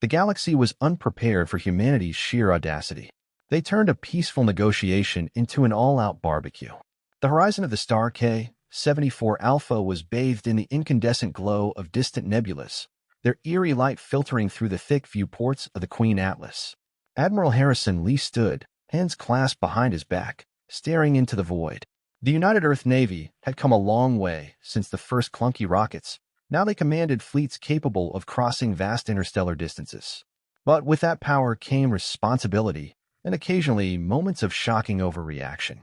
The galaxy was unprepared for humanity's sheer audacity. They turned a peaceful negotiation into an all-out barbecue. The horizon of the star K-74 Alpha was bathed in the incandescent glow of distant nebulas, their eerie light filtering through the thick viewports of the Queen Atlas. Admiral Harrison Lee stood, hands clasped behind his back, staring into the void. The United Earth Navy had come a long way since the first clunky rockets. Now they commanded fleets capable of crossing vast interstellar distances. But with that power came responsibility and occasionally moments of shocking overreaction.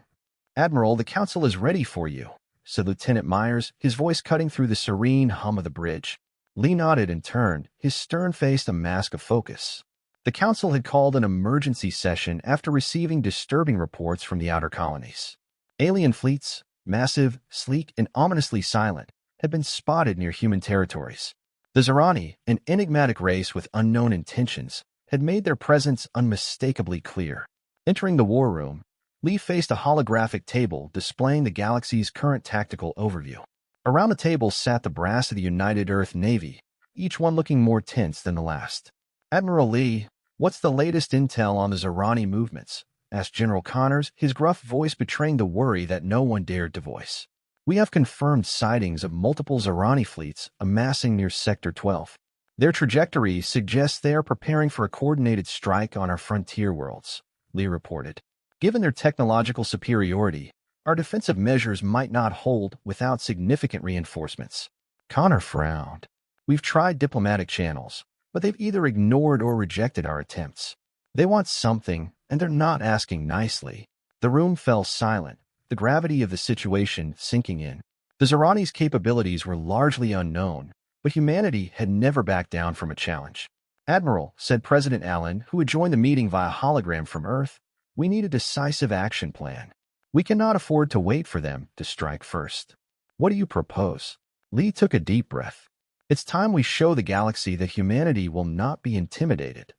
"Admiral, the Council is ready for you," said Lieutenant Myers, his voice cutting through the serene hum of the bridge. Lee nodded and turned, his stern face a mask of focus. The Council had called an emergency session after receiving disturbing reports from the outer colonies. Alien fleets, massive, sleek, and ominously silent, had been spotted near human territories. The Zerani, an enigmatic race with unknown intentions, had made their presence unmistakably clear. Entering the war room, Lee faced a holographic table displaying the galaxy's current tactical overview. Around the table sat the brass of the United Earth Navy, each one looking more tense than the last. "Admiral Lee, what's the latest intel on the Zerani movements?" asked General Connors, his gruff voice betraying the worry that no one dared to voice. "We have confirmed sightings of multiple Zerani fleets amassing near Sector 12. Their trajectory suggests they are preparing for a coordinated strike on our frontier worlds," Lee reported. "Given their technological superiority, our defensive measures might not hold without significant reinforcements." Connor frowned. "We've tried diplomatic channels, but they've either ignored or rejected our attempts. They want something, and they're not asking nicely." The room fell silent, the gravity of the situation sinking in. The Zerani's capabilities were largely unknown, but humanity had never backed down from a challenge. "Admiral," said President Allen, who had joined the meeting via hologram from Earth, "we need a decisive action plan. We cannot afford to wait for them to strike first." "What do you propose?" Lee took a deep breath. "It's time we show the galaxy that humanity will not be intimidated.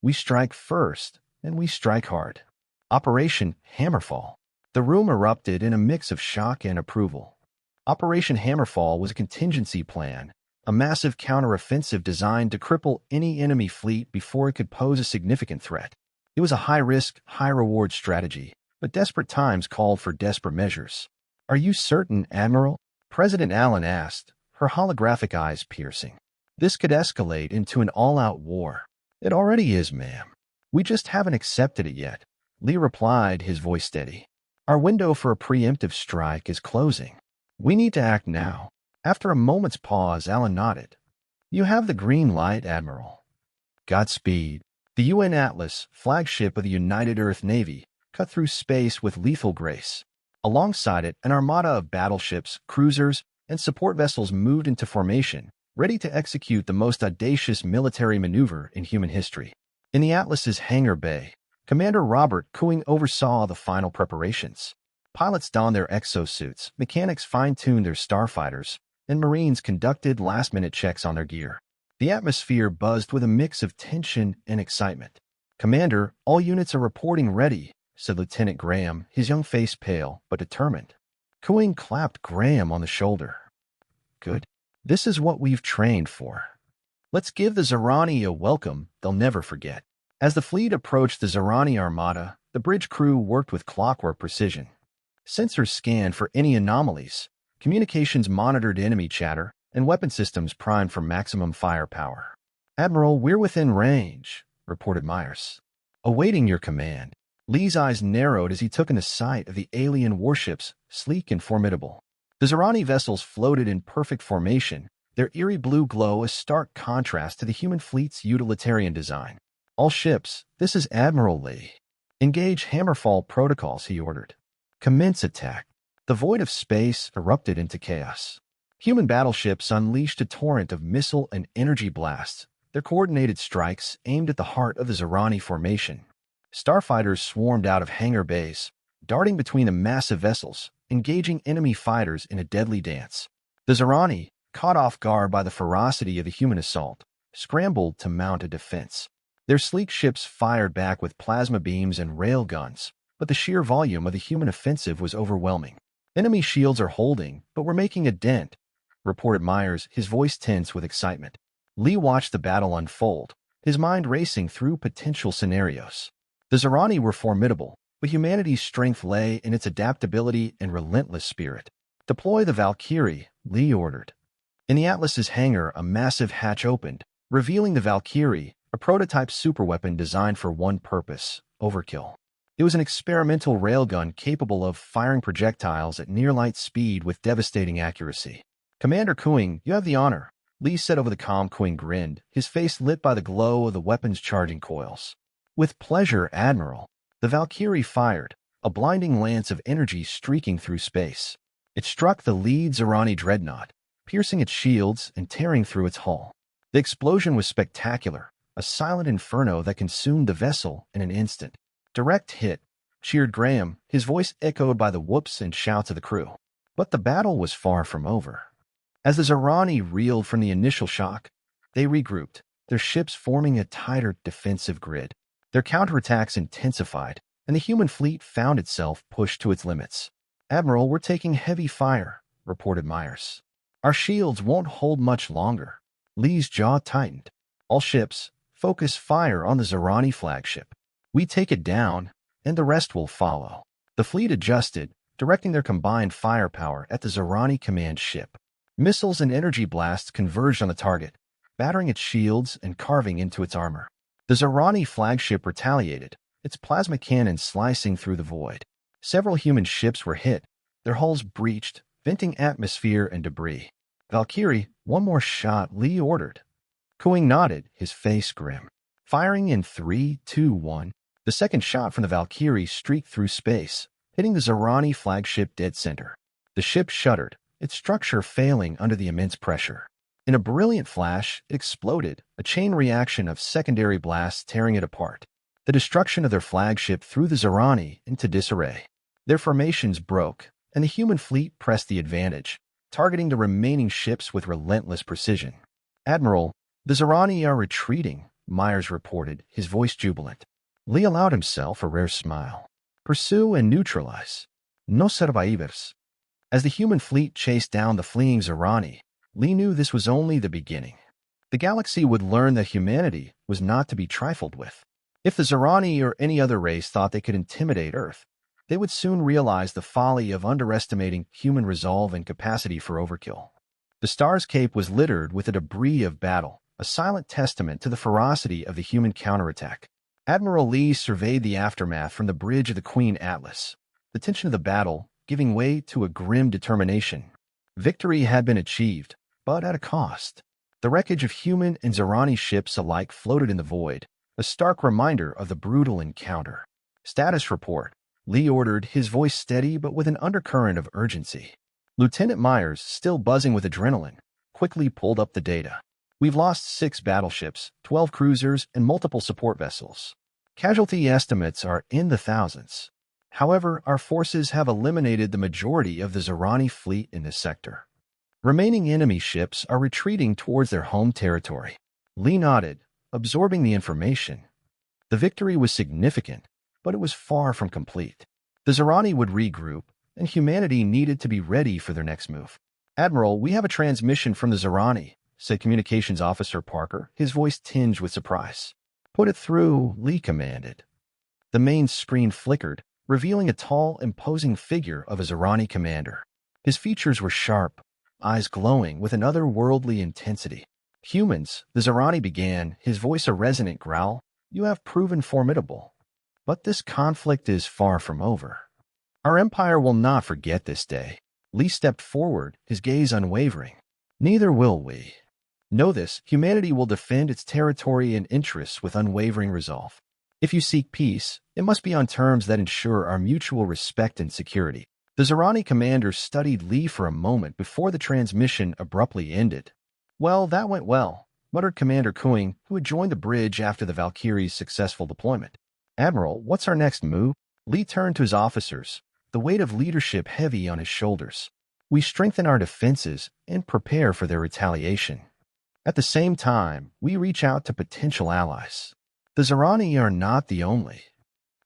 We strike first, and we strike hard. Operation Hammerfall." The room erupted in a mix of shock and approval. Operation Hammerfall was a contingency plan, a massive counteroffensive designed to cripple any enemy fleet before it could pose a significant threat. It was a high-risk, high-reward strategy, but desperate times called for desperate measures. "Are you certain, Admiral?" President Allen asked, her holographic eyes piercing. "This could escalate into an all-out war." "It already is, ma'am. We just haven't accepted it yet," Lee replied, his voice steady. "Our window for a preemptive strike is closing. We need to act now." After a moment's pause, Allen nodded. "You have the green light, Admiral." Godspeed. The UN Atlas, flagship of the United Earth Navy, cut through space with lethal grace. Alongside it, an armada of battleships, cruisers, and support vessels moved into formation, ready to execute the most audacious military maneuver in human history. In the Atlas's hangar bay, Commander Robert Cooing oversaw the final preparations. Pilots donned their exosuits, mechanics fine-tuned their starfighters, and Marines conducted last-minute checks on their gear. The atmosphere buzzed with a mix of tension and excitement. "Commander, all units are reporting ready," said Lieutenant Graham, his young face pale but determined. Cooing clapped Graham on the shoulder. "Good. This is what we've trained for. Let's give the Zerani a welcome they'll never forget." As the fleet approached the Zerani Armada, the bridge crew worked with clockwork precision. Sensors scanned for any anomalies, communications monitored enemy chatter, and weapon systems primed for maximum firepower. "Admiral, we're within range," reported Myers. "Awaiting your command." Lee's eyes narrowed as he took in the sight of the alien warships, sleek and formidable. The Zerani vessels floated in perfect formation, their eerie blue glow a stark contrast to the human fleet's utilitarian design. "All ships, this is Admiral Lee. Engage Hammerfall protocols," he ordered. "Commence attack." The void of space erupted into chaos. Human battleships unleashed a torrent of missile and energy blasts, their coordinated strikes aimed at the heart of the Zerani formation. Starfighters swarmed out of hangar bays, darting between the massive vessels, engaging enemy fighters in a deadly dance. The Zerani, caught off guard by the ferocity of the human assault, scrambled to mount a defense. Their sleek ships fired back with plasma beams and rail guns, but the sheer volume of the human offensive was overwhelming. "Enemy shields are holding, but we're making a dent," reported Myers, his voice tense with excitement. Lee watched the battle unfold, his mind racing through potential scenarios. The Zerani were formidable, but humanity's strength lay in its adaptability and relentless spirit. "Deploy the Valkyrie," Lee ordered. In the Atlas's hangar, a massive hatch opened, revealing the Valkyrie, a prototype superweapon designed for one purpose: overkill. It was an experimental railgun capable of firing projectiles at near-light speed with devastating accuracy. "Commander Kuing, you have the honor," Lee said over the comm. Kuing grinned, his face lit by the glow of the weapon's charging coils. "With pleasure, Admiral." The Valkyrie fired, a blinding lance of energy streaking through space. It struck the lead Zerani dreadnought, piercing its shields and tearing through its hull. The explosion was spectacular, a silent inferno that consumed the vessel in an instant. "Direct hit," cheered Graham, his voice echoed by the whoops and shouts of the crew. But the battle was far from over. As the Zerani reeled from the initial shock, they regrouped, their ships forming a tighter defensive grid. Their counterattacks intensified, and the human fleet found itself pushed to its limits. "Admiral, we're taking heavy fire," reported Myers. "Our shields won't hold much longer." Lee's jaw tightened. "All ships, focus fire on the Zerani flagship. We take it down, and the rest will follow." The fleet adjusted, directing their combined firepower at the Zerani command ship. Missiles and energy blasts converged on the target, battering its shields and carving into its armor. The Zerani flagship retaliated, its plasma cannon slicing through the void. Several human ships were hit, their hulls breached, venting atmosphere and debris. "Valkyrie, one more shot," Lee ordered. Kuing nodded, his face grim. Firing in 3, 2, 1, the second shot from the Valkyrie streaked through space, hitting the Zerani flagship dead center. The ship shuddered, its structure failing under the immense pressure. In a brilliant flash, it exploded, a chain reaction of secondary blasts tearing it apart. The destruction of their flagship threw the Zerani into disarray. Their formations broke, and the human fleet pressed the advantage, targeting the remaining ships with relentless precision. "Admiral, the Zerani are retreating," Myers reported, his voice jubilant. Lee allowed himself a rare smile. "Pursue and neutralize. No survivors." As the human fleet chased down the fleeing Zerani, Lee knew this was only the beginning. The galaxy would learn that humanity was not to be trifled with. If the Zerani or any other race thought they could intimidate Earth, they would soon realize the folly of underestimating human resolve and capacity for overkill. The Star's Cape was littered with the debris of battle, a silent testament to the ferocity of the human counterattack. Admiral Lee surveyed the aftermath from the bridge of the Queen Atlas, the tension of the battle giving way to a grim determination. Victory had been achieved, but at a cost. The wreckage of human and Zerani ships alike floated in the void, a stark reminder of the brutal encounter. "Status report," Lee ordered, his voice steady but with an undercurrent of urgency. Lieutenant Myers, still buzzing with adrenaline, quickly pulled up the data. "We've lost 6 battleships, 12 cruisers, and multiple support vessels. Casualty estimates are in the thousands. However, our forces have eliminated the majority of the Zerani fleet in this sector. Remaining enemy ships are retreating towards their home territory." Lee nodded, absorbing the information. The victory was significant, but it was far from complete. The Zerani would regroup, and humanity needed to be ready for their next move. "Admiral, we have a transmission from the Zerani," said Communications Officer Parker, his voice tinged with surprise. "Put it through," Lee commanded. The main screen flickered, revealing a tall, imposing figure of a Zerani commander. His features were sharp, eyes glowing with an otherworldly intensity. "Humans," the Zerani began, his voice a resonant growl, "you have proven formidable. But this conflict is far from over. Our empire will not forget this day." Lee stepped forward, his gaze unwavering. "Neither will we. Know this, humanity will defend its territory and interests with unwavering resolve. If you seek peace, it must be on terms that ensure our mutual respect and security." The Zerani commander studied Lee for a moment before the transmission abruptly ended. "Well, that went well," muttered Commander Kuing, who had joined the bridge after the Valkyrie's successful deployment. "Admiral, what's our next move?" Lee turned to his officers, the weight of leadership heavy on his shoulders. "We strengthen our defenses and prepare for their retaliation. At the same time, we reach out to potential allies. The Zerani are not the only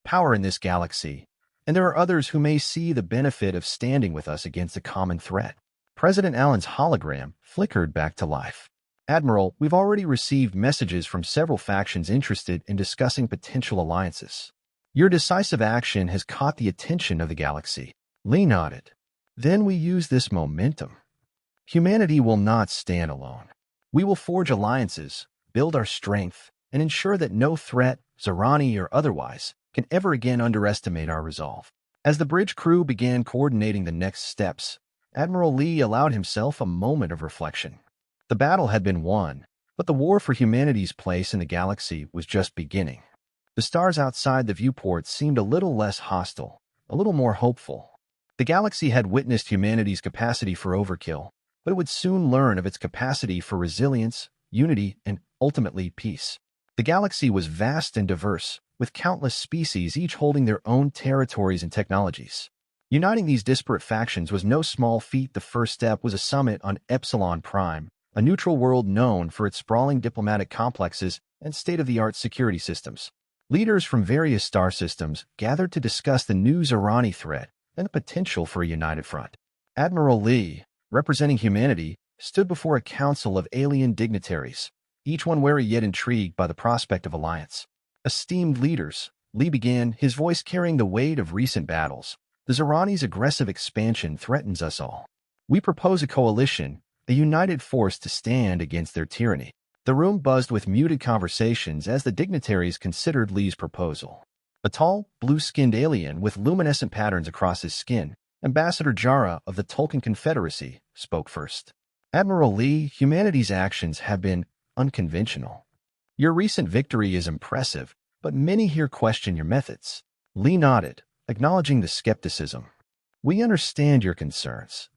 power in this galaxy, and there are others who may see the benefit of standing with us against a common threat." President Allen's hologram flickered back to life. Admiral, we've already received messages from several factions interested in discussing potential alliances. Your decisive action has caught the attention of the galaxy. Lee nodded. Then we use this momentum. Humanity will not stand alone. We will forge alliances, build our strength, and ensure that no threat, Zerani or otherwise, can ever again underestimate our resolve. As the bridge crew began coordinating the next steps, Admiral Lee allowed himself a moment of reflection. The battle had been won, but the war for humanity's place in the galaxy was just beginning. The stars outside the viewport seemed a little less hostile, a little more hopeful. The galaxy had witnessed humanity's capacity for overkill, but it would soon learn of its capacity for resilience, unity, and ultimately peace. The galaxy was vast and diverse, with countless species each holding their own territories and technologies. Uniting these disparate factions was no small feat. The first step was a summit on Epsilon Prime, a neutral world known for its sprawling diplomatic complexes and state-of-the-art security systems. Leaders from various star systems gathered to discuss the new Zerani threat and the potential for a united front. Admiral Lee, representing humanity, stood before a council of alien dignitaries, each one wary yet intrigued by the prospect of alliance. Esteemed leaders, Lee began, his voice carrying the weight of recent battles. The Zerani's aggressive expansion threatens us all. We propose a coalition, a united force to stand against their tyranny. The room buzzed with muted conversations as the dignitaries considered Lee's proposal. A tall, blue-skinned alien with luminescent patterns across his skin, Ambassador Jara of the Tolkien Confederacy, spoke first. Admiral Lee, humanity's actions have been unconventional. Your recent victory is impressive, but many here question your methods. Lee nodded, acknowledging the skepticism. We understand your concerns.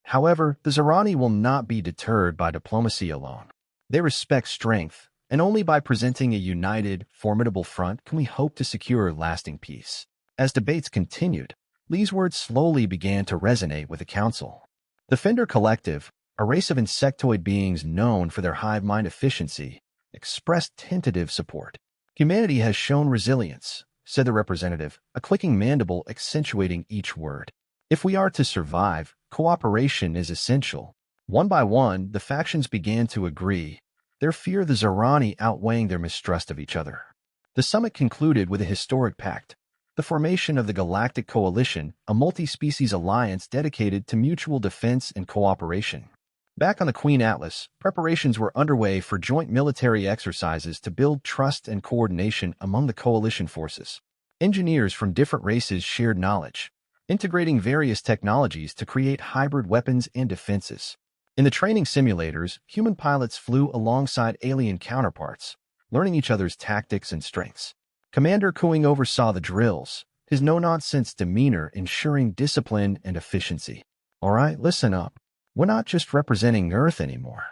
However, the Zerani will not be deterred by diplomacy alone. They respect strength, and only by presenting a united, formidable front can we hope to secure lasting peace. As debates continued, Lee's words slowly began to resonate with the council. The Fender Collective, a race of insectoid beings known for their hive mind efficiency, expressed tentative support. Humanity has shown resilience, said the representative, a clicking mandible accentuating each word. If we are to survive, cooperation is essential. One by one, the factions began to agree, their fear of the Zerani outweighing their mistrust of each other. The summit concluded with a historic pact, the formation of the Galactic Coalition, a multi-species alliance dedicated to mutual defense and cooperation. Back on the Queen Atlas, preparations were underway for joint military exercises to build trust and coordination among the coalition forces. Engineers from different races shared knowledge, integrating various technologies to create hybrid weapons and defenses. In the training simulators, human pilots flew alongside alien counterparts, learning each other's tactics and strengths. Commander Cooing oversaw the drills, his no-nonsense demeanor ensuring discipline and efficiency. All right, listen up. We're not just representing Earth anymore.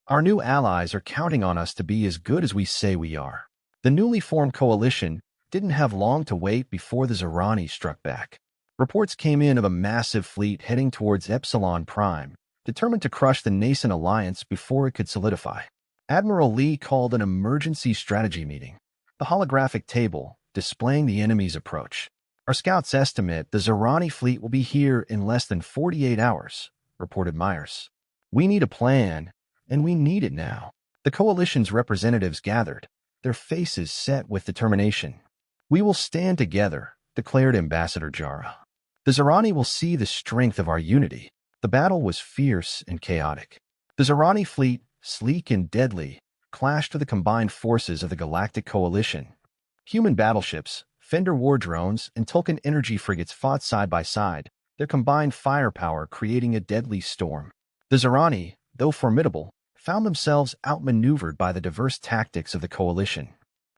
Our new allies are counting on us to be as good as we say we are. The newly formed coalition didn't have long to wait before the Zerani struck back. Reports came in of a massive fleet heading towards Epsilon Prime, determined to crush the nascent alliance before it could solidify. Admiral Lee called an emergency strategy meeting, the holographic table displaying the enemy's approach. Our scouts estimate the Zerani fleet will be here in less than 48 hours, reported Myers. We need a plan, and we need it now. The coalition's representatives gathered, their faces set with determination. We will stand together, declared Ambassador Jara. The Zerani will see the strength of our unity. The battle was fierce and chaotic. The Zerani fleet, sleek and deadly, clashed with the combined forces of the Galactic Coalition. Human battleships, Fender war drones, and Tolkien energy frigates fought side by side, their combined firepower creating a deadly storm. The Zerani, though formidable, found themselves outmaneuvered by the diverse tactics of the coalition.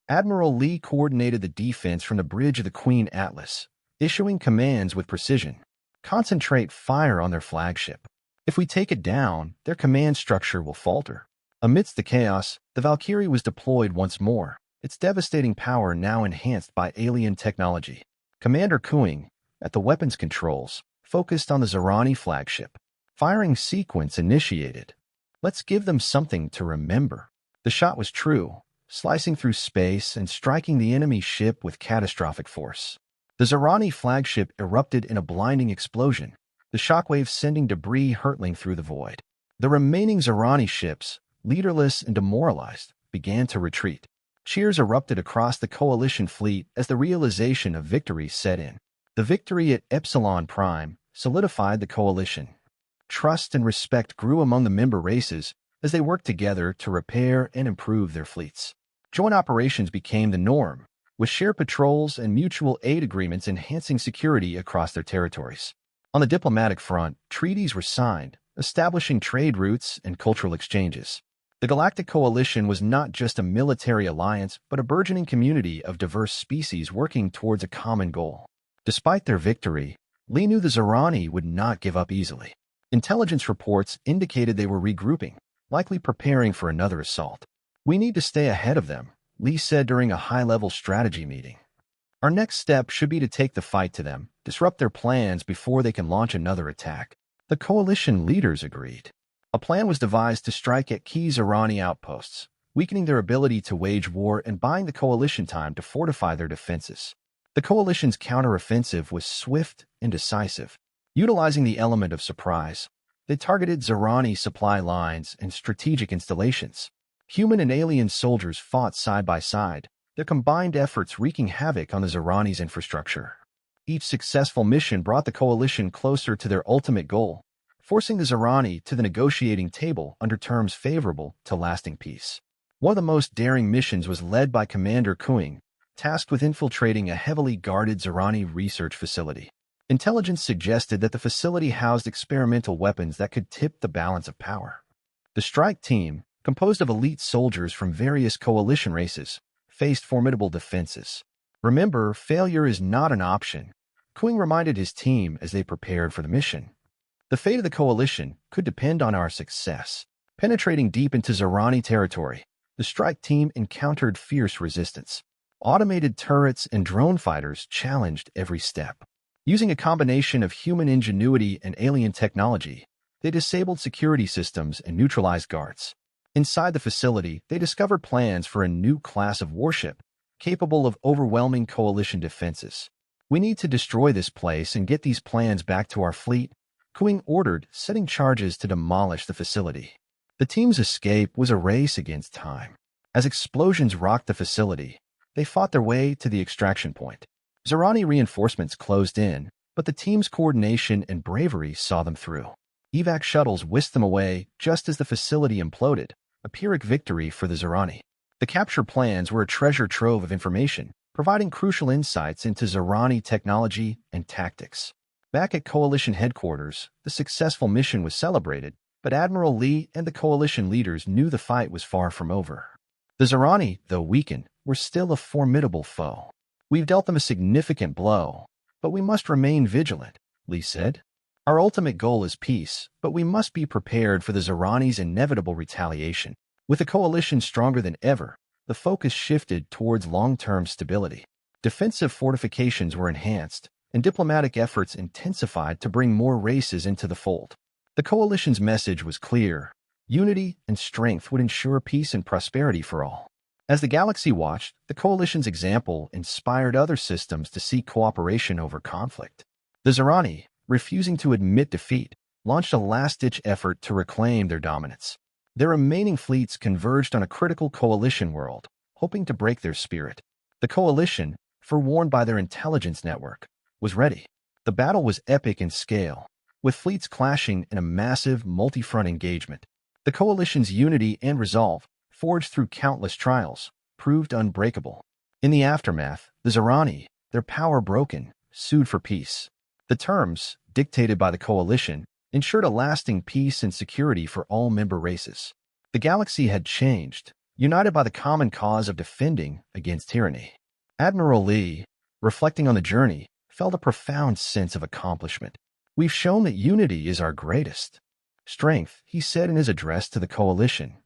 Admiral Lee coordinated the defense from the bridge of the Queen Atlas, issuing commands with precision. Concentrate fire on their flagship. If we take it down, their command structure will falter. Amidst the chaos, the Valkyrie was deployed once more, its devastating power now enhanced by alien technology. Commander Cooing, at the weapons controls, focused on the Zerani flagship. Firing sequence initiated. Let's give them something to remember. The shot was true, slicing through space and striking the enemy ship with catastrophic force. The Zerani flagship erupted in a blinding explosion, the shockwaves sending debris hurtling through the void. The remaining Zerani ships, leaderless and demoralized, began to retreat. Cheers erupted across the coalition fleet as the realization of victory set in. The victory at Epsilon Prime solidified the coalition. Trust and respect grew among the member races as they worked together to repair and improve their fleets. Joint operations became the norm, with shared patrols and mutual aid agreements enhancing security across their territories. On the diplomatic front, treaties were signed, establishing trade routes and cultural exchanges. The Galactic Coalition was not just a military alliance, but a burgeoning community of diverse species working towards a common goal. Despite their victory, Lee knew the Zerani would not give up easily. Intelligence reports indicated they were regrouping, likely preparing for another assault. "We need to stay ahead of them," Lee said during a high-level strategy meeting. "Our next step should be to take the fight to them, disrupt their plans before they can launch another attack." The coalition leaders agreed. A plan was devised to strike at key Zerani outposts, weakening their ability to wage war and buying the coalition time to fortify their defenses. The coalition's counteroffensive was swift and decisive. Utilizing the element of surprise, they targeted Zerani supply lines and strategic installations. Human and alien soldiers fought side by side, their combined efforts wreaking havoc on the Zerani's infrastructure. Each successful mission brought the coalition closer to their ultimate goal, forcing the Zerani to the negotiating table under terms favorable to lasting peace. One of the most daring missions was led by Commander Kuing, tasked with infiltrating a heavily guarded Zerani research facility. Intelligence suggested that the facility housed experimental weapons that could tip the balance of power. The strike team, composed of elite soldiers from various coalition races, faced formidable defenses. "Remember, failure is not an option," Kuing reminded his team as they prepared for the mission. "The fate of the coalition could depend on our success." Penetrating deep into Zerani territory, the strike team encountered fierce resistance. Automated turrets and drone fighters challenged every step. Using a combination of human ingenuity and alien technology, they disabled security systems and neutralized guards. Inside the facility, they discovered plans for a new class of warship, capable of overwhelming coalition defenses. "We need to destroy this place and get these plans back to our fleet," Kuing ordered, setting charges to demolish the facility. The team's escape was a race against time. As explosions rocked the facility, they fought their way to the extraction point. Zerani reinforcements closed in, but the team's coordination and bravery saw them through. Evac shuttles whisked them away just as the facility imploded, a Pyrrhic victory for the Zerani. The capture plans were a treasure trove of information, providing crucial insights into Zerani technology and tactics. Back at Coalition headquarters, the successful mission was celebrated, but Admiral Lee and the Coalition leaders knew the fight was far from over. The Zerani, though weakened, were still a formidable foe. "We've dealt them a significant blow, but we must remain vigilant," Lee said. "Our ultimate goal is peace, but we must be prepared for the Zerani's inevitable retaliation." With the coalition stronger than ever, the focus shifted towards long-term stability. Defensive fortifications were enhanced, and diplomatic efforts intensified to bring more races into the fold. The coalition's message was clear: unity and strength would ensure peace and prosperity for all. As the galaxy watched, the coalition's example inspired other systems to seek cooperation over conflict. The Zerani, refusing to admit defeat, launched a last-ditch effort to reclaim their dominance. Their remaining fleets converged on a critical coalition world, hoping to break their spirit. The coalition, forewarned by their intelligence network, was ready. The battle was epic in scale, with fleets clashing in a massive multi-front engagement. The coalition's unity and resolve, forged through countless trials, proved unbreakable. In the aftermath, the Zerani, their power broken, sued for peace. The terms, dictated by the coalition, ensured a lasting peace and security for all member races. The galaxy had changed, united by the common cause of defending against tyranny. Admiral Lee, reflecting on the journey, felt a profound sense of accomplishment. "We've shown that unity is our greatest strength," he said in his address to the coalition.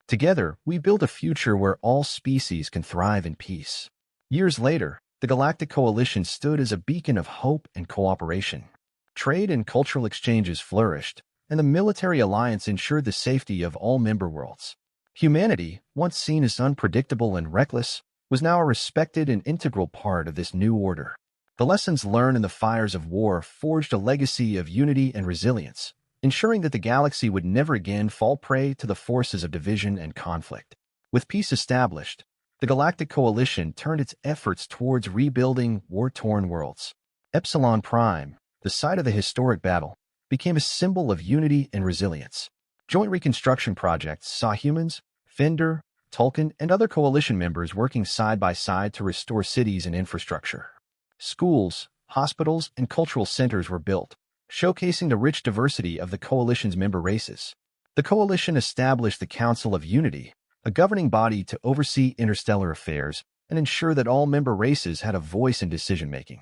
"Together, we build a future where all species can thrive in peace." Years later, the Galactic Coalition stood as a beacon of hope and cooperation. Trade and cultural exchanges flourished, and the military alliance ensured the safety of all member worlds. Humanity, once seen as unpredictable and reckless, was now a respected and integral part of this new order. The lessons learned in the fires of war forged a legacy of unity and resilience, ensuring that the galaxy would never again fall prey to the forces of division and conflict. With peace established, the Galactic Coalition turned its efforts towards rebuilding war-torn worlds. Epsilon Prime, the site of the historic battle, became a symbol of unity and resilience. Joint reconstruction projects saw humans, Fender, Tolkien, and other coalition members working side by side to restore cities and infrastructure. Schools, hospitals, and cultural centers were built, showcasing the rich diversity of the coalition's member races. The coalition established the Council of Unity, a governing body to oversee interstellar affairs and ensure that all member races had a voice in decision-making.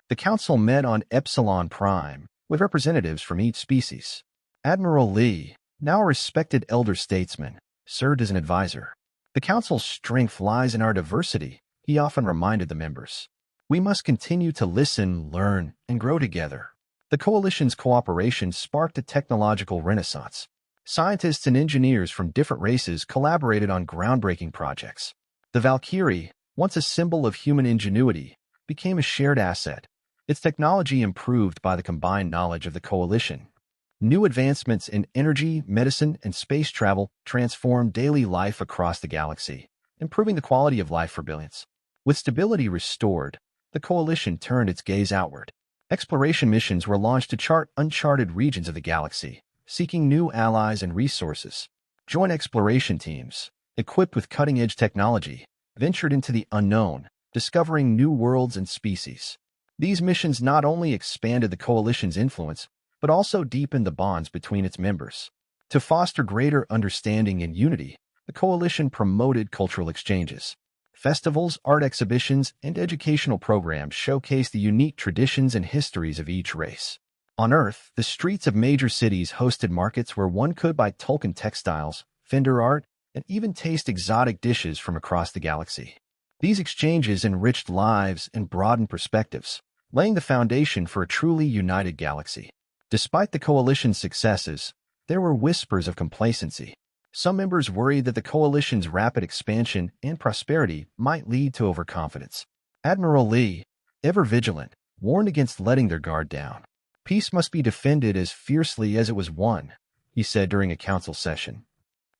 The council met on Epsilon Prime, with representatives from each species. Admiral Lee, now a respected elder statesman, served as an advisor. The council's strength lies in our diversity, he often reminded the members. We must continue to listen, learn, and grow together. The coalition's cooperation sparked a technological renaissance. Scientists and engineers from different races collaborated on groundbreaking projects. The Valkyrie, once a symbol of human ingenuity, became a shared asset, its technology improved by the combined knowledge of the coalition. New advancements in energy, medicine, and space travel transformed daily life across the galaxy, improving the quality of life for billions. With stability restored, the coalition turned its gaze outward. Exploration missions were launched to chart uncharted regions of the galaxy, seeking new allies and resources. Joint exploration teams, equipped with cutting-edge technology, ventured into the unknown, discovering new worlds and species. These missions not only expanded the coalition's influence, but also deepened the bonds between its members. To foster greater understanding and unity, the coalition promoted cultural exchanges. Festivals, art exhibitions, and educational programs showcased the unique traditions and histories of each race. On Earth, the streets of major cities hosted markets where one could buy Tolkien textiles, Fender art, and even taste exotic dishes from across the galaxy. These exchanges enriched lives and broadened perspectives, laying the foundation for a truly united galaxy. Despite the coalition's successes, there were whispers of complacency. Some members worried that the coalition's rapid expansion and prosperity might lead to overconfidence. Admiral Lee, ever vigilant, warned against letting their guard down. Peace must be defended as fiercely as it was won, he said during a council session.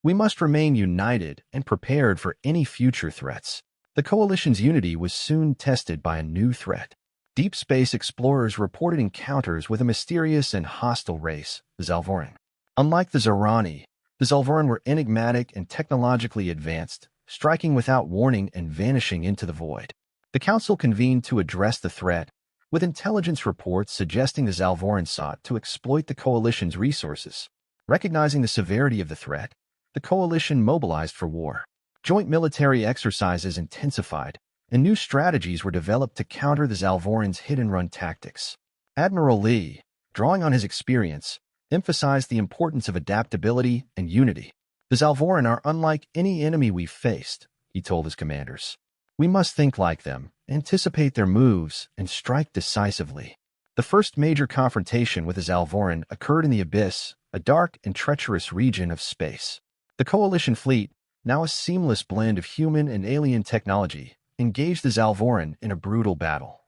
We must remain united and prepared for any future threats. The coalition's unity was soon tested by a new threat. Deep space explorers reported encounters with a mysterious and hostile race, the Zalvoran. Unlike the Zorani, the Zalvoran were enigmatic and technologically advanced, striking without warning and vanishing into the void. The council convened to address the threat, with intelligence reports suggesting the Zalvoran sought to exploit the coalition's resources. Recognizing the severity of the threat, the coalition mobilized for war. Joint military exercises intensified, and new strategies were developed to counter the Zalvoran's hit-and-run tactics. Admiral Lee, drawing on his experience, emphasized the importance of adaptability and unity. The Zalvoran are unlike any enemy we've faced, he told his commanders. We must think like them, anticipate their moves, and strike decisively. The first major confrontation with the Zalvoran occurred in the Abyss, a dark and treacherous region of space. The coalition fleet, now a seamless blend of human and alien technology, engaged the Zalvoran in a brutal battle.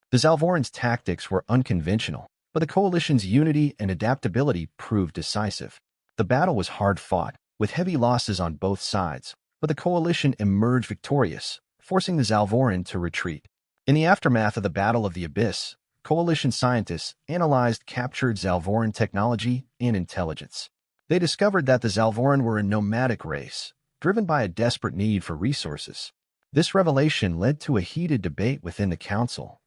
The Zalvoran's tactics were unconventional, but the coalition's unity and adaptability proved decisive. The battle was hard-fought, with heavy losses on both sides, but the coalition emerged victorious, forcing the Zalvoran to retreat. In the aftermath of the Battle of the Abyss, coalition scientists analyzed captured Zalvoran technology and intelligence. They discovered that the Zalvoran were a nomadic race, driven by a desperate need for resources. This revelation led to a heated debate within the council.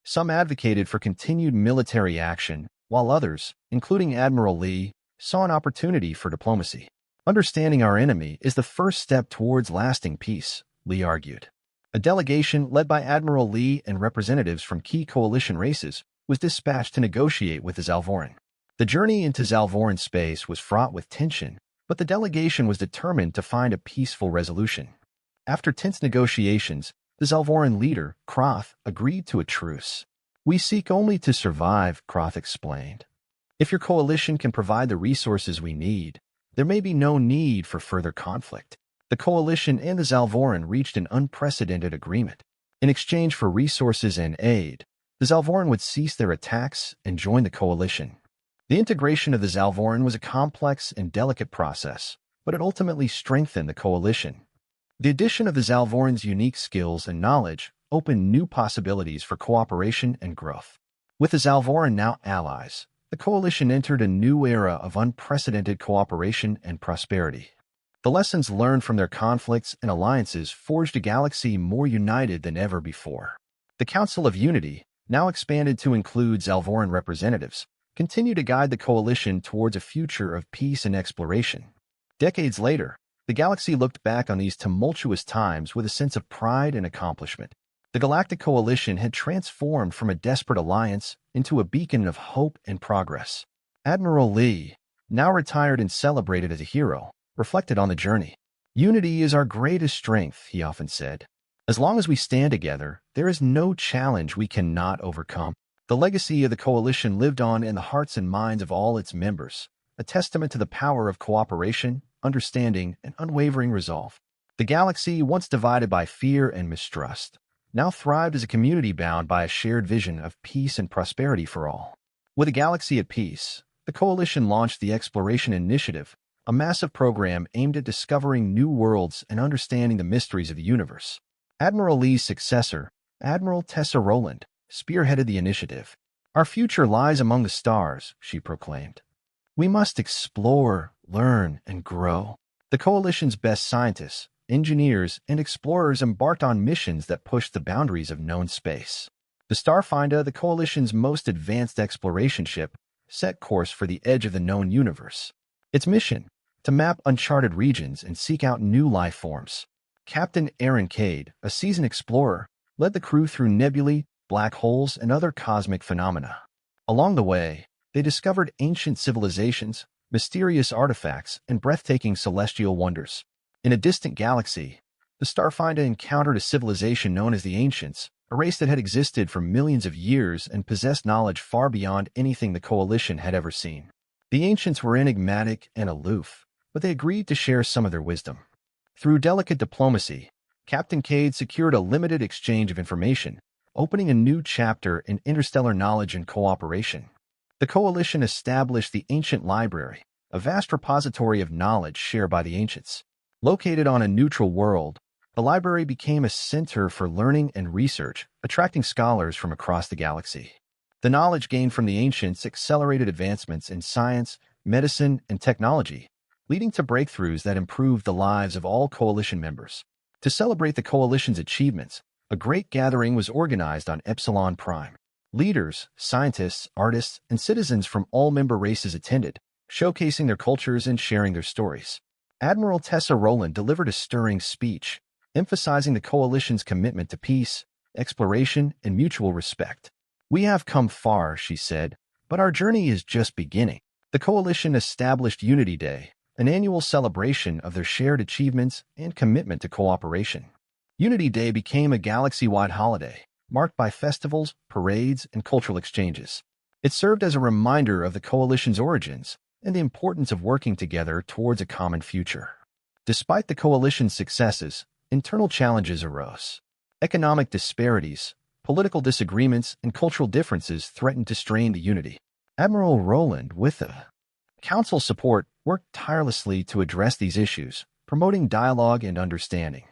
Some advocated for continued military action, while others, including Admiral Lee, saw an opportunity for diplomacy. Understanding our enemy is the first step towards lasting peace, Lee argued. A delegation led by Admiral Lee and representatives from key coalition races was dispatched to negotiate with the Zalvoran. The journey into Zalvoran space was fraught with tension, but the delegation was determined to find a peaceful resolution. After tense negotiations, the Zalvoran leader, Kroth, agreed to a truce. We seek only to survive, Kroth explained. If your coalition can provide the resources we need, there may be no need for further conflict. The coalition and the Zalvoran reached an unprecedented agreement. In exchange for resources and aid, the Zalvoran would cease their attacks and join the coalition. The integration of the Zalvoran was a complex and delicate process, but it ultimately strengthened the coalition. The addition of the Zalvoran's unique skills and knowledge opened new possibilities for cooperation and growth. With the Zalvoran now allies, the coalition entered a new era of unprecedented cooperation and prosperity. The lessons learned from their conflicts and alliances forged a galaxy more united than ever before. The Council of Unity, now expanded to include Zalvoran representatives, continued to guide the coalition towards a future of peace and exploration. Decades later, the galaxy looked back on these tumultuous times with a sense of pride and accomplishment. The Galactic Coalition had transformed from a desperate alliance into a beacon of hope and progress. Admiral Lee, now retired and celebrated as a hero, reflected on the journey. "Unity is our greatest strength," he often said. "As long as we stand together, there is no challenge we cannot overcome." The legacy of the coalition lived on in the hearts and minds of all its members, a testament to the power of cooperation, understanding, and unwavering resolve. The galaxy, once divided by fear and mistrust, now thrived as a community bound by a shared vision of peace and prosperity for all. With the galaxy at peace, the coalition launched the Exploration Initiative, a massive program aimed at discovering new worlds and understanding the mysteries of the universe. Admiral Lee's successor, Admiral Tessa Rowland, spearheaded the initiative. "Our future lies among the stars," she proclaimed. "We must explore, learn, and grow." The coalition's best scientists, engineers, and explorers embarked on missions that pushed the boundaries of known space. The Starfinder, the coalition's most advanced exploration ship, set course for the edge of the known universe. Its mission, to map uncharted regions and seek out new life forms. Captain Aaron Cade, a seasoned explorer, led the crew through nebulae, black holes, and other cosmic phenomena. Along the way, they discovered ancient civilizations, mysterious artifacts, and breathtaking celestial wonders. In a distant galaxy, the Starfinder encountered a civilization known as the Ancients, a race that had existed for millions of years and possessed knowledge far beyond anything the Coalition had ever seen. The Ancients were enigmatic and aloof, but they agreed to share some of their wisdom. Through delicate diplomacy, Captain Cade secured a limited exchange of information, opening a new chapter in interstellar knowledge and cooperation. The Coalition established the Ancient Library, a vast repository of knowledge shared by the Ancients. Located on a neutral world, the library became a center for learning and research, attracting scholars from across the galaxy. The knowledge gained from the Ancients accelerated advancements in science, medicine, and technology, leading to breakthroughs that improved the lives of all Coalition members. To celebrate the Coalition's achievements, a great gathering was organized on Epsilon Prime. Leaders, scientists, artists, and citizens from all member races attended, showcasing their cultures and sharing their stories. Admiral Tessa Rowland delivered a stirring speech, emphasizing the Coalition's commitment to peace, exploration, and mutual respect. "We have come far," she said, "but our journey is just beginning." The Coalition established Unity Day, an annual celebration of their shared achievements and commitment to cooperation. Unity Day became a galaxy-wide holiday, marked by festivals, parades, and cultural exchanges. It served as a reminder of the Coalition's origins and the importance of working together towards a common future. Despite the Coalition's successes, internal challenges arose. Economic disparities, political disagreements, and cultural differences threatened to strain the unity. Admiral Rowland, with the Council's support, worked tirelessly to address these issues, promoting dialogue and understanding.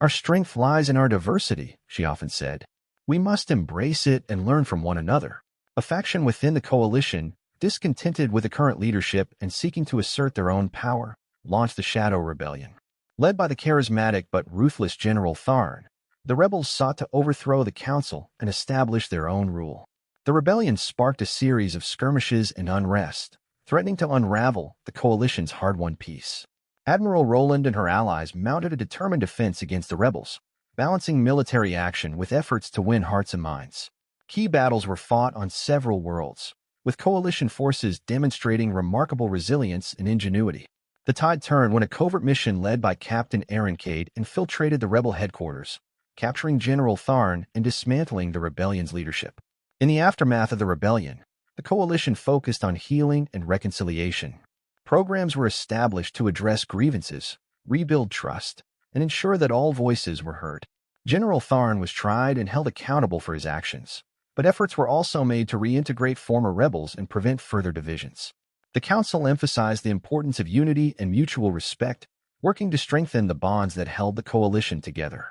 "Our strength lies in our diversity," she often said. "We must embrace it and learn from one another." A faction within the Coalition, discontented with the current leadership and seeking to assert their own power, launched the Shadow Rebellion. Led by the charismatic but ruthless General Tharn, the rebels sought to overthrow the Council and establish their own rule. The rebellion sparked a series of skirmishes and unrest, threatening to unravel the Coalition's hard-won peace. Admiral Rowland and her allies mounted a determined defense against the rebels, balancing military action with efforts to win hearts and minds. Key battles were fought on several worlds, with Coalition forces demonstrating remarkable resilience and ingenuity. The tide turned when a covert mission led by Captain Aaron Cade infiltrated the rebel headquarters, capturing General Tharn and dismantling the rebellion's leadership. In the aftermath of the rebellion, the Coalition focused on healing and reconciliation. Programs were established to address grievances, rebuild trust, and ensure that all voices were heard. General Tharn was tried and held accountable for his actions, but efforts were also made to reintegrate former rebels and prevent further divisions. The Council emphasized the importance of unity and mutual respect, working to strengthen the bonds that held the coalition together.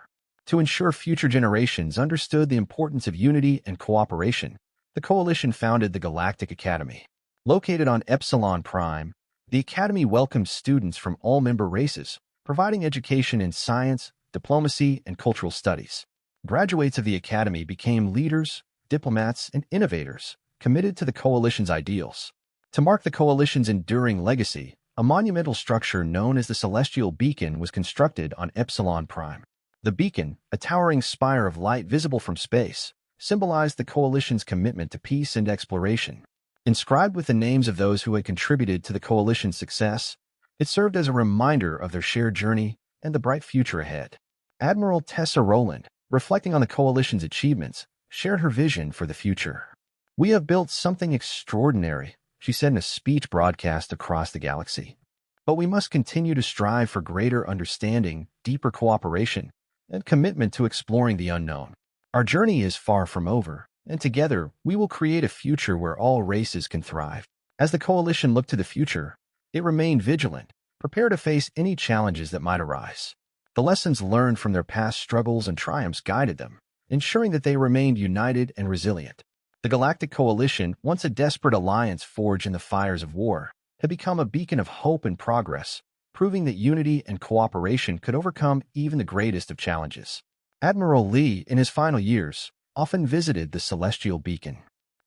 To ensure future generations understood the importance of unity and cooperation, the coalition founded the Galactic Academy. Located on Epsilon Prime, the Academy welcomed students from all member races, providing education in science, diplomacy, and cultural studies. Graduates of the Academy became leaders, diplomats, and innovators, committed to the coalition's ideals. To mark the coalition's enduring legacy, a monumental structure known as the Celestial Beacon was constructed on Epsilon Prime. The beacon, a towering spire of light visible from space, symbolized the coalition's commitment to peace and exploration. Inscribed with the names of those who had contributed to the coalition's success, it served as a reminder of their shared journey and the bright future ahead. Admiral Tessa Rowland, reflecting on the coalition's achievements, shared her vision for the future. "We have built something extraordinary," she said in a speech broadcast across the galaxy. "But we must continue to strive for greater understanding, deeper cooperation, and commitment to exploring the unknown. Our journey is far from over, and together we will create a future where all races can thrive." As the coalition looked to the future, it remained vigilant, prepared to face any challenges that might arise. The lessons learned from their past struggles and triumphs guided them, ensuring that they remained united and resilient. The Galactic Coalition, once a desperate alliance forged in the fires of war, had become a beacon of hope and progress, proving that unity and cooperation could overcome even the greatest of challenges. Admiral Lee, in his final years, often visited the Celestial Beacon.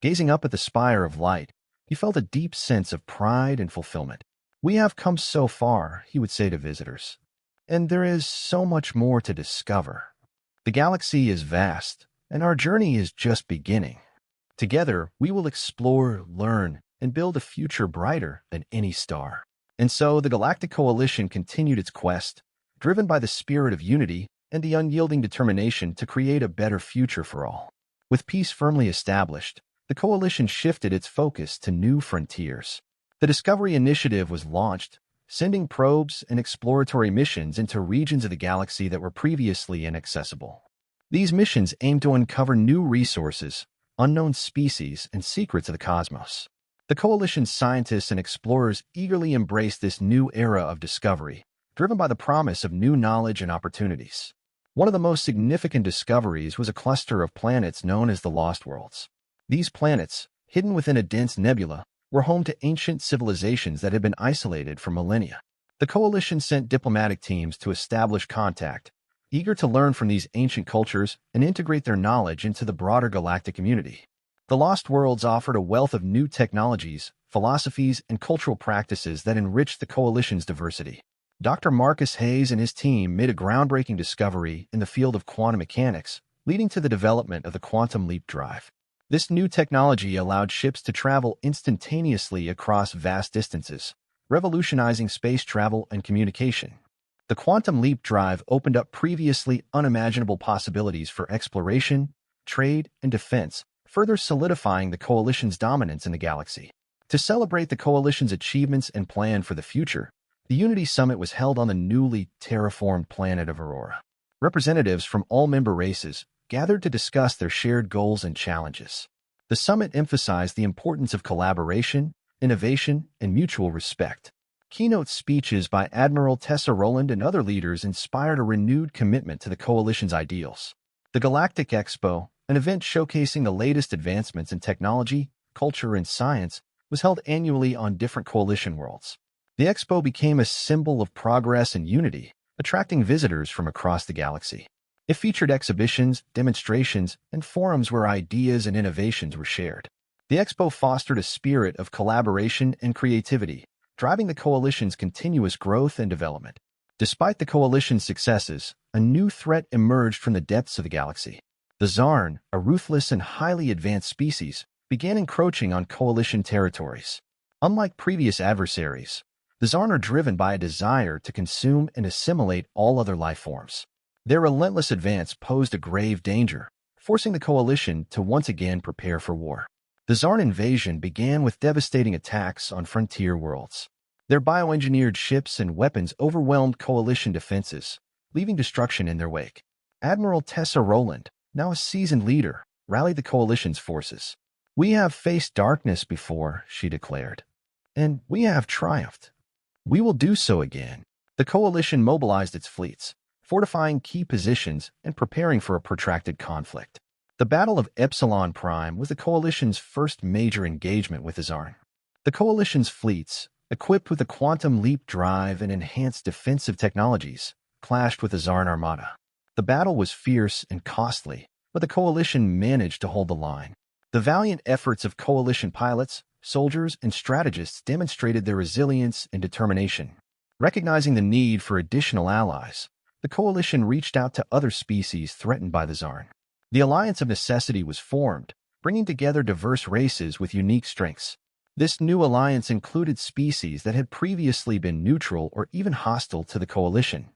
Gazing up at the spire of light, he felt a deep sense of pride and fulfillment. "We have come so far," he would say to visitors, "and there is so much more to discover. The galaxy is vast, and our journey is just beginning. Together, we will explore, learn, and build a future brighter than any star." And so the Galactic Coalition continued its quest, driven by the spirit of unity and the unyielding determination to create a better future for all. With peace firmly established, the coalition shifted its focus to new frontiers. The Discovery Initiative was launched, sending probes and exploratory missions into regions of the galaxy that were previously inaccessible. These missions aimed to uncover new resources, unknown species, and secrets of the cosmos. The coalition's scientists and explorers eagerly embraced this new era of discovery, driven by the promise of new knowledge and opportunities. One of the most significant discoveries was a cluster of planets known as the Lost Worlds. These planets, hidden within a dense nebula, were home to ancient civilizations that had been isolated for millennia. The coalition sent diplomatic teams to establish contact, eager to learn from these ancient cultures and integrate their knowledge into the broader galactic community. The Lost Worlds offered a wealth of new technologies, philosophies, and cultural practices that enriched the coalition's diversity. Dr. Marcus Hayes and his team made a groundbreaking discovery in the field of quantum mechanics, leading to the development of the quantum leap drive. This new technology allowed ships to travel instantaneously across vast distances, revolutionizing space travel and communication. The quantum leap drive opened up previously unimaginable possibilities for exploration, trade, and defense, further solidifying the coalition's dominance in the galaxy. To celebrate the coalition's achievements and plan for the future, the Unity Summit was held on the newly terraformed planet of Aurora. Representatives from all member races gathered to discuss their shared goals and challenges. The summit emphasized the importance of collaboration, innovation, and mutual respect. Keynote speeches by Admiral Tessa Rowland and other leaders inspired a renewed commitment to the coalition's ideals. The Galactic Expo, an event showcasing the latest advancements in technology, culture, and science, was held annually on different coalition worlds. The expo became a symbol of progress and unity, attracting visitors from across the galaxy. It featured exhibitions, demonstrations, and forums where ideas and innovations were shared. The expo fostered a spirit of collaboration and creativity, driving the coalition's continuous growth and development. Despite the coalition's successes, a new threat emerged from the depths of the galaxy. The Zarn, a ruthless and highly advanced species, began encroaching on coalition territories. Unlike previous adversaries, the Zarn are driven by a desire to consume and assimilate all other life forms. Their relentless advance posed a grave danger, forcing the coalition to once again prepare for war. The Zarn invasion began with devastating attacks on frontier worlds. Their bioengineered ships and weapons overwhelmed coalition defenses, leaving destruction in their wake. Admiral Tessa Rowland, now a seasoned leader, rallied the Coalition's forces. "We have faced darkness before," she declared, "and we have triumphed. We will do so again." The Coalition mobilized its fleets, fortifying key positions and preparing for a protracted conflict. The Battle of Epsilon Prime was the Coalition's first major engagement with the Zarn. The Coalition's fleets, equipped with a quantum leap drive and enhanced defensive technologies, clashed with the Zarn armada. The battle was fierce and costly, but the Coalition managed to hold the line. The valiant efforts of Coalition pilots, soldiers, and strategists demonstrated their resilience and determination. Recognizing the need for additional allies, the Coalition reached out to other species threatened by the Zarn. The Alliance of Necessity was formed, bringing together diverse races with unique strengths. This new alliance included species that had previously been neutral or even hostile to the Coalition.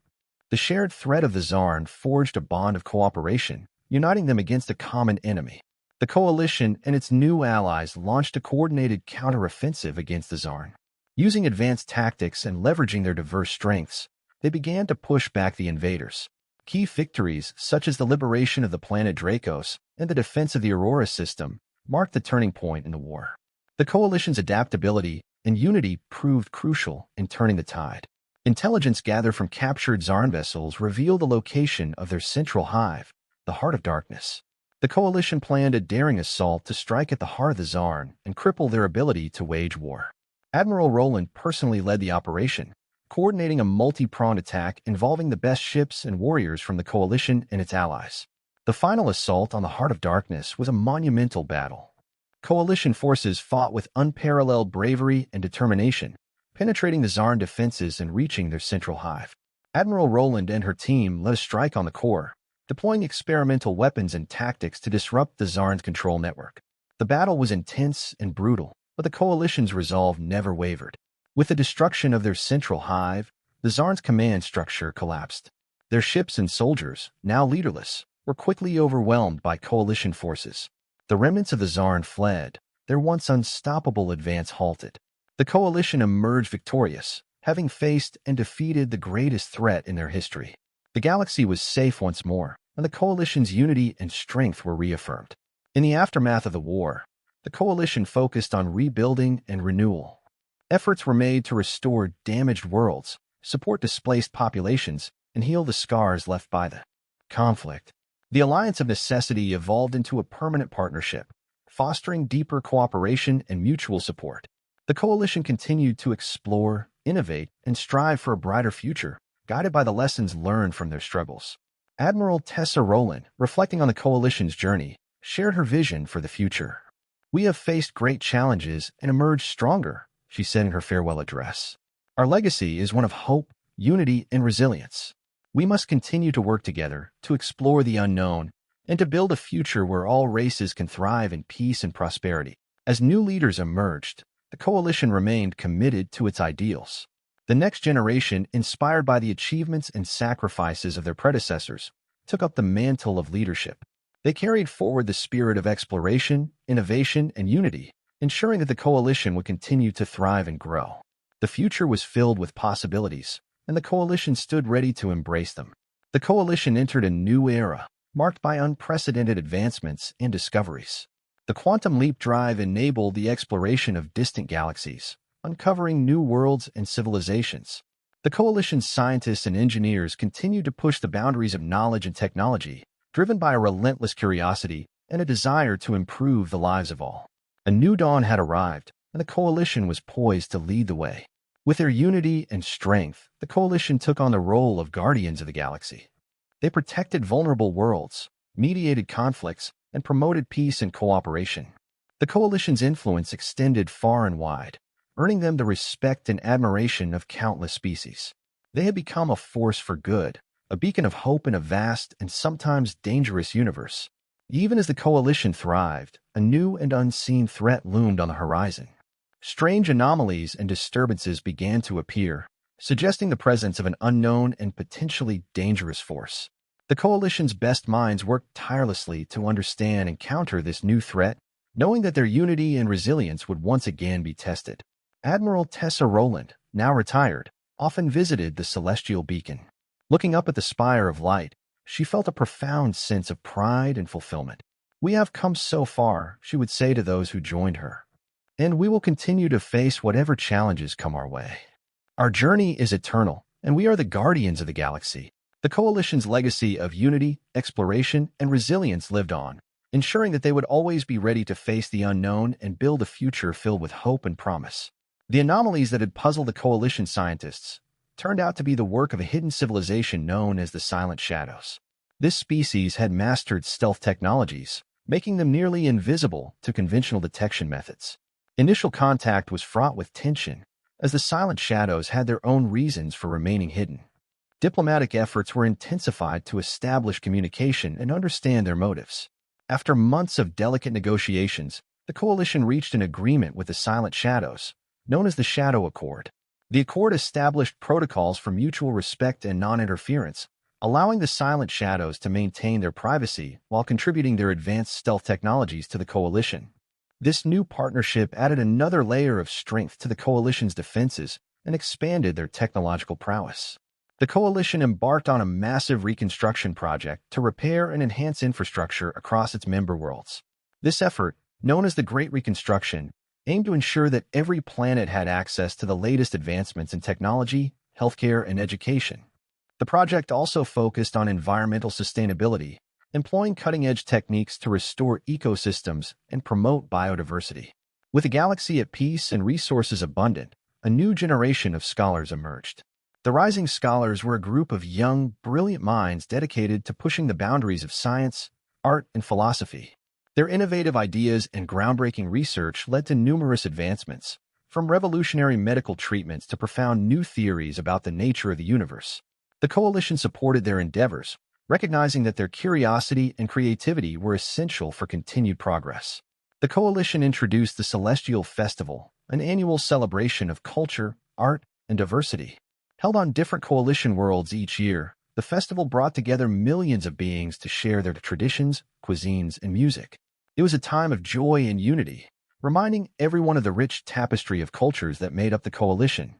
The shared threat of the Zarn forged a bond of cooperation, uniting them against a common enemy. The Coalition and its new allies launched a coordinated counteroffensive against the Zarn. Using advanced tactics and leveraging their diverse strengths, they began to push back the invaders. Key victories, such as the liberation of the planet Dracos and the defense of the Aurora system, marked the turning point in the war. The Coalition's adaptability and unity proved crucial in turning the tide. Intelligence gathered from captured Zarn vessels revealed the location of their central hive, the Heart of Darkness. The Coalition planned a daring assault to strike at the heart of the Zarn and cripple their ability to wage war. Admiral Roland personally led the operation, coordinating a multi-pronged attack involving the best ships and warriors from the Coalition and its allies. The final assault on the Heart of Darkness was a monumental battle. Coalition forces fought with unparalleled bravery and determination, penetrating the Zarn defenses and reaching their central hive. Admiral Roland and her team led a strike on the core, deploying experimental weapons and tactics to disrupt the Zarn's control network. The battle was intense and brutal, but the Coalition's resolve never wavered. With the destruction of their central hive, the Zarn's command structure collapsed. Their ships and soldiers, now leaderless, were quickly overwhelmed by Coalition forces. The remnants of the Zarn fled, their once unstoppable advance halted. The Coalition emerged victorious, having faced and defeated the greatest threat in their history. The galaxy was safe once more, and the Coalition's unity and strength were reaffirmed. In the aftermath of the war, the Coalition focused on rebuilding and renewal. Efforts were made to restore damaged worlds, support displaced populations, and heal the scars left by the conflict. The Alliance of Necessity evolved into a permanent partnership, fostering deeper cooperation and mutual support. The Coalition continued to explore, innovate, and strive for a brighter future, guided by the lessons learned from their struggles. Admiral Tessa Rowland, reflecting on the Coalition's journey, shared her vision for the future. "We have faced great challenges and emerged stronger," she said in her farewell address. "Our legacy is one of hope, unity, and resilience. We must continue to work together to explore the unknown and to build a future where all races can thrive in peace and prosperity." As new leaders emerged, the Coalition remained committed to its ideals. The next generation, inspired by the achievements and sacrifices of their predecessors, took up the mantle of leadership. They carried forward the spirit of exploration, innovation, and unity, ensuring that the Coalition would continue to thrive and grow. The future was filled with possibilities, and the Coalition stood ready to embrace them. The Coalition entered a new era, marked by unprecedented advancements and discoveries. The quantum leap drive enabled the exploration of distant galaxies, uncovering new worlds and civilizations. The Coalition's scientists and engineers continued to push the boundaries of knowledge and technology, driven by a relentless curiosity and a desire to improve the lives of all. A new dawn had arrived, and the Coalition was poised to lead the way. With their unity and strength, the Coalition took on the role of guardians of the galaxy. They protected vulnerable worlds, mediated conflicts, and promoted peace and cooperation. The Coalition's influence extended far and wide, earning them the respect and admiration of countless species. They had become a force for good, a beacon of hope in a vast and sometimes dangerous universe. Even as the Coalition thrived, a new and unseen threat loomed on the horizon. Strange anomalies and disturbances began to appear, suggesting the presence of an unknown and potentially dangerous force. The Coalition's best minds worked tirelessly to understand and counter this new threat, knowing that their unity and resilience would once again be tested. Admiral Tessa Rowland, now retired, often visited the celestial beacon. Looking up at the spire of light, she felt a profound sense of pride and fulfillment. "We have come so far," she would say to those who joined her, "and we will continue to face whatever challenges come our way. Our journey is eternal, and we are the guardians of the galaxy." The Coalition's legacy of unity, exploration, and resilience lived on, ensuring that they would always be ready to face the unknown and build a future filled with hope and promise. The anomalies that had puzzled the Coalition scientists turned out to be the work of a hidden civilization known as the Silent Shadows. This species had mastered stealth technologies, making them nearly invisible to conventional detection methods. Initial contact was fraught with tension, as the Silent Shadows had their own reasons for remaining hidden. Diplomatic efforts were intensified to establish communication and understand their motives. After months of delicate negotiations, the Coalition reached an agreement with the Silent Shadows, known as the Shadow Accord. The Accord established protocols for mutual respect and non-interference, allowing the Silent Shadows to maintain their privacy while contributing their advanced stealth technologies to the Coalition. This new partnership added another layer of strength to the Coalition's defenses and expanded their technological prowess. The Coalition embarked on a massive reconstruction project to repair and enhance infrastructure across its member worlds. This effort, known as the Great Reconstruction, aimed to ensure that every planet had access to the latest advancements in technology, healthcare, and education. The project also focused on environmental sustainability, employing cutting-edge techniques to restore ecosystems and promote biodiversity. With the galaxy at peace and resources abundant, a new generation of scholars emerged. The Rising Scholars were a group of young, brilliant minds dedicated to pushing the boundaries of science, art, and philosophy. Their innovative ideas and groundbreaking research led to numerous advancements, from revolutionary medical treatments to profound new theories about the nature of the universe. The Coalition supported their endeavors, recognizing that their curiosity and creativity were essential for continued progress. The Coalition introduced the Celestial Festival, an annual celebration of culture, art, and diversity. Held on different Coalition worlds each year, the festival brought together millions of beings to share their traditions, cuisines, and music. It was a time of joy and unity, reminding everyone of the rich tapestry of cultures that made up the Coalition.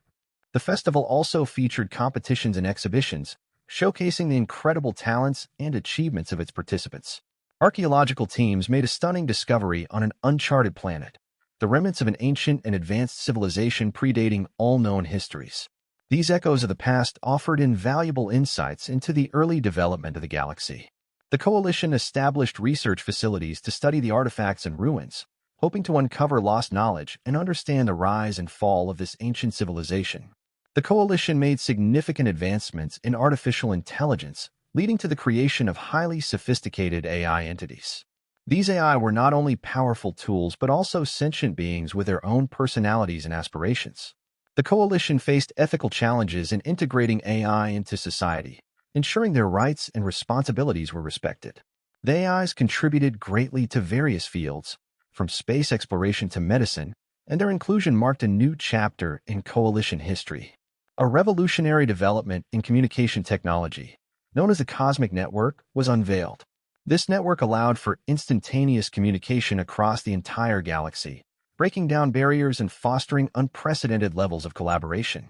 The festival also featured competitions and exhibitions, showcasing the incredible talents and achievements of its participants. Archaeological teams made a stunning discovery on an uncharted planet, the remnants of an ancient and advanced civilization predating all known histories. These echoes of the past offered invaluable insights into the early development of the galaxy. The Coalition established research facilities to study the artifacts and ruins, hoping to uncover lost knowledge and understand the rise and fall of this ancient civilization. The Coalition made significant advancements in artificial intelligence, leading to the creation of highly sophisticated AI entities. These AI were not only powerful tools but also sentient beings with their own personalities and aspirations. The Coalition faced ethical challenges in integrating AI into society, ensuring their rights and responsibilities were respected. The AIs contributed greatly to various fields, from space exploration to medicine, and their inclusion marked a new chapter in Coalition history. A revolutionary development in communication technology, known as the Cosmic Network, was unveiled. This network allowed for instantaneous communication across the entire galaxy, breaking down barriers and fostering unprecedented levels of collaboration.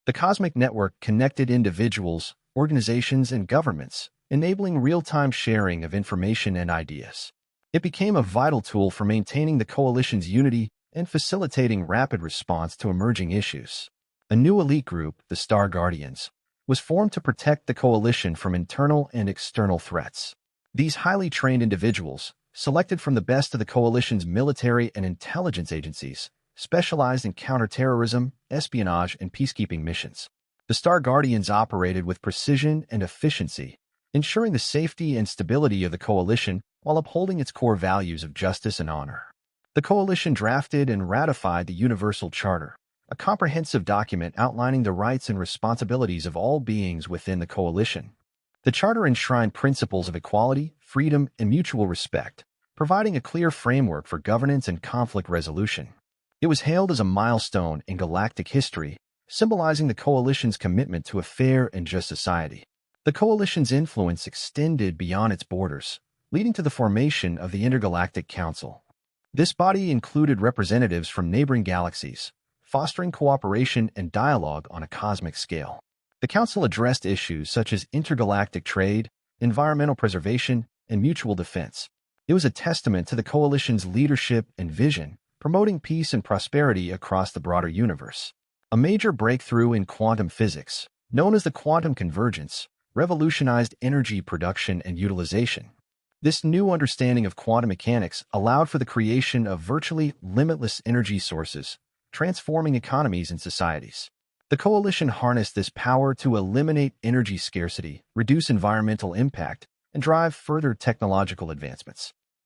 The Cosmic Network connected individuals, organizations, and governments, enabling real-time sharing of information and ideas. It became a vital tool for maintaining the Coalition's unity and facilitating rapid response to emerging issues. A new elite group, the Star Guardians, was formed to protect the Coalition from internal and external threats. These highly trained individuals, selected from the best of the Coalition's military and intelligence agencies, specialized in counterterrorism, espionage, and peacekeeping missions. The Star Guardians operated with precision and efficiency, ensuring the safety and stability of the Coalition while upholding its core values of justice and honor. The Coalition drafted and ratified the Universal Charter, a comprehensive document outlining the rights and responsibilities of all beings within the Coalition. The Charter enshrined principles of equality, freedom, and mutual respect, providing a clear framework for governance and conflict resolution. It was hailed as a milestone in galactic history, symbolizing the Coalition's commitment to a fair and just society. The Coalition's influence extended beyond its borders, leading to the formation of the Intergalactic Council. This body included representatives from neighboring galaxies, fostering cooperation and dialogue on a cosmic scale. The Council addressed issues such as intergalactic trade, environmental preservation, and mutual defense. It was a testament to the coalition's leadership and vision, promoting peace and prosperity across the broader universe. A major breakthrough in quantum physics, known as the quantum convergence, revolutionized energy production and utilization. This new understanding of quantum mechanics allowed for the creation of virtually limitless energy sources, transforming economies and societies. The coalition harnessed this power to eliminate energy scarcity, reduce environmental impact, and drive further technological advancements.